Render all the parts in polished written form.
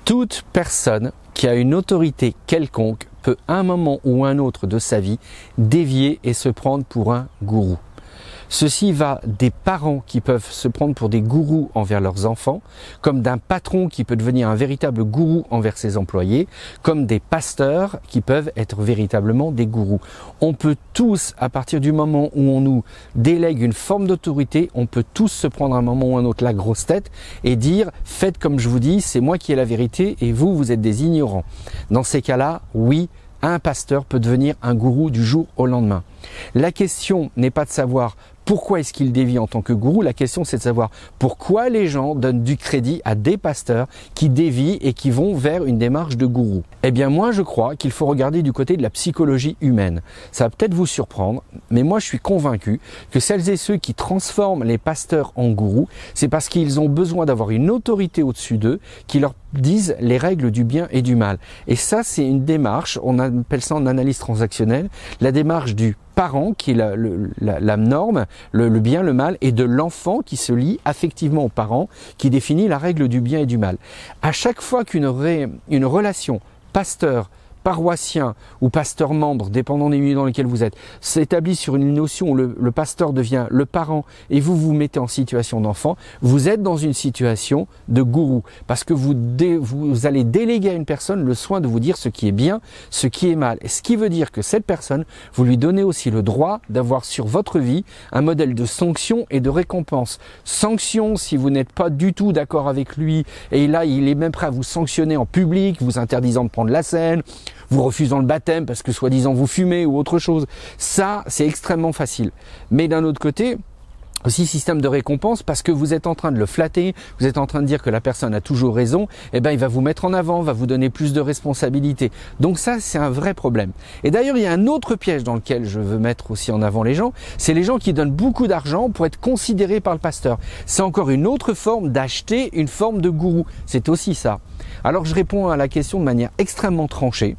Toute personne qui a une autorité quelconque peut à un moment ou un autre de sa vie dévier et se prendre pour un gourou. Ceci va des parents qui peuvent se prendre pour des gourous envers leurs enfants, comme d'un patron qui peut devenir un véritable gourou envers ses employés, comme des pasteurs qui peuvent être véritablement des gourous. On peut tous, à partir du moment où on nous délègue une forme d'autorité, on peut tous se prendre à un moment ou un autre la grosse tête et dire « faites comme je vous dis, c'est moi qui ai la vérité et vous, vous êtes des ignorants ». Dans ces cas-là, oui, un pasteur peut devenir un gourou du jour au lendemain. La question n'est pas de savoir pourquoi est-ce qu'il dévie en tant que gourou, la question c'est de savoir pourquoi les gens donnent du crédit à des pasteurs qui dévient et qui vont vers une démarche de gourou. Eh bien moi je crois qu'il faut regarder du côté de la psychologie humaine. Ça va peut-être vous surprendre, mais moi je suis convaincu que celles et ceux qui transforment les pasteurs en gourous, c'est parce qu'ils ont besoin d'avoir une autorité au-dessus d'eux qui leur disent les règles du bien et du mal. Et ça c'est une démarche, on appelle ça en analyse transactionnelle, la démarche du parent qui est la norme, le bien, le mal, et de l'enfant qui se lie affectivement aux parents, qui définit la règle du bien et du mal. À chaque fois qu'une relation pasteur, paroissien ou pasteur membre, dépendant des milieux dans lesquels vous êtes, s'établit sur une notion où le pasteur devient le parent et vous vous mettez en situation d'enfant, vous êtes dans une situation de gourou. Parce que vous allez déléguer à une personne le soin de vous dire ce qui est bien, ce qui est mal. Et ce qui veut dire que cette personne, vous lui donnez aussi le droit d'avoir sur votre vie un modèle de sanction et de récompense. Sanction si vous n'êtes pas du tout d'accord avec lui et là il est même prêt à vous sanctionner en public, vous interdisant de prendre la scène, vous refusant le baptême parce que soi-disant vous fumez ou autre chose. Ça, c'est extrêmement facile. Mais d'un autre côté, aussi système de récompense parce que vous êtes en train de le flatter, vous êtes en train de dire que la personne a toujours raison, et ben il va vous mettre en avant, va vous donner plus de responsabilités. Donc ça, c'est un vrai problème. Et d'ailleurs, il y a un autre piège dans lequel je veux mettre aussi en avant les gens, c'est les gens qui donnent beaucoup d'argent pour être considérés par le pasteur. C'est encore une autre forme d'acheter une forme de gourou. C'est aussi ça. Alors je réponds à la question de manière extrêmement tranchée.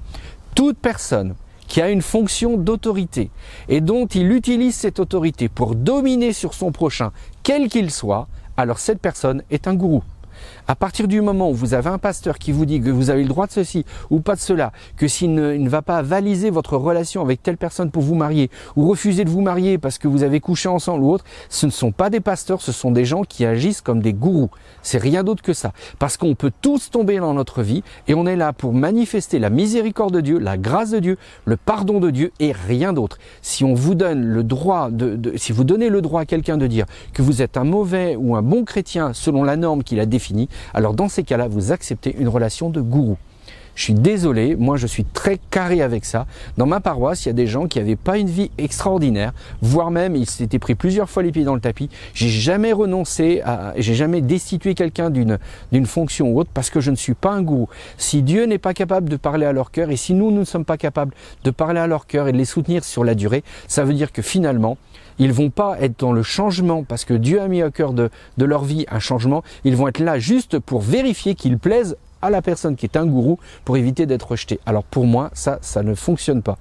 Toute personne qui a une fonction d'autorité et dont il utilise cette autorité pour dominer sur son prochain, quel qu'il soit, alors cette personne est un gourou. À partir du moment où vous avez un pasteur qui vous dit que vous avez le droit de ceci ou pas de cela, que s'il ne va pas avaliser votre relation avec telle personne pour vous marier ou refuser de vous marier parce que vous avez couché ensemble ou autre, ce ne sont pas des pasteurs, ce sont des gens qui agissent comme des gourous. C'est rien d'autre que ça. Parce qu'on peut tous tomber dans notre vie et on est là pour manifester la miséricorde de Dieu, la grâce de Dieu, le pardon de Dieu et rien d'autre. Si on vous donne le droit si vous donnez le droit à quelqu'un de dire que vous êtes un mauvais ou un bon chrétien selon la norme qu'il a définie, alors dans ces cas-là, vous acceptez une relation de gourou. Je suis désolé, moi je suis très carré avec ça. Dans ma paroisse, il y a des gens qui n'avaient pas une vie extraordinaire, voire même ils s'étaient pris plusieurs fois les pieds dans le tapis. J'ai jamais renoncé, j'ai jamais destitué quelqu'un d'une fonction ou autre parce que je ne suis pas un gourou. Si Dieu n'est pas capable de parler à leur cœur et si nous ne sommes pas capables de parler à leur cœur et de les soutenir sur la durée, ça veut dire que finalement, ils vont pas être dans le changement parce que Dieu a mis au cœur de leur vie un changement. Ils vont être là juste pour vérifier qu'ils plaisent à la personne qui est un gourou pour éviter d'être rejeté. Alors pour moi, ça ne fonctionne pas.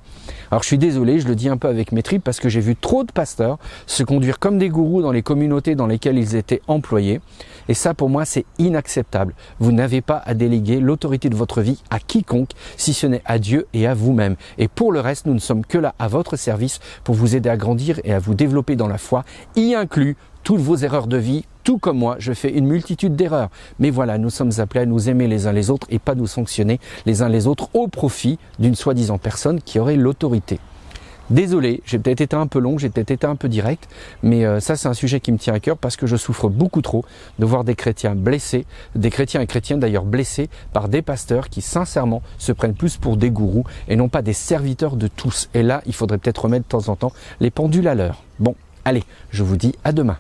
Alors je suis désolé, je le dis un peu avec mes tripes parce que j'ai vu trop de pasteurs se conduire comme des gourous dans les communautés dans lesquelles ils étaient employés. Et ça pour moi, c'est inacceptable. Vous n'avez pas à déléguer l'autorité de votre vie à quiconque, si ce n'est à Dieu et à vous-même. Et pour le reste, nous ne sommes que là à votre service pour vous aider à grandir et à vous développer dans la foi, y inclus toutes vos erreurs de vie. Tout comme moi, je fais une multitude d'erreurs. Mais voilà, nous sommes appelés à nous aimer les uns les autres et pas nous sanctionner les uns les autres au profit d'une soi-disant personne qui aurait l'autorité. Désolé, j'ai peut-être été un peu long, j'ai peut-être été un peu direct, mais ça c'est un sujet qui me tient à cœur parce que je souffre beaucoup trop de voir des chrétiens blessés, des chrétiens et chrétiennes d'ailleurs blessés par des pasteurs qui sincèrement se prennent plus pour des gourous et non pas des serviteurs de tous. Et là, il faudrait peut-être remettre de temps en temps les pendules à l'heure. Bon, allez, je vous dis à demain.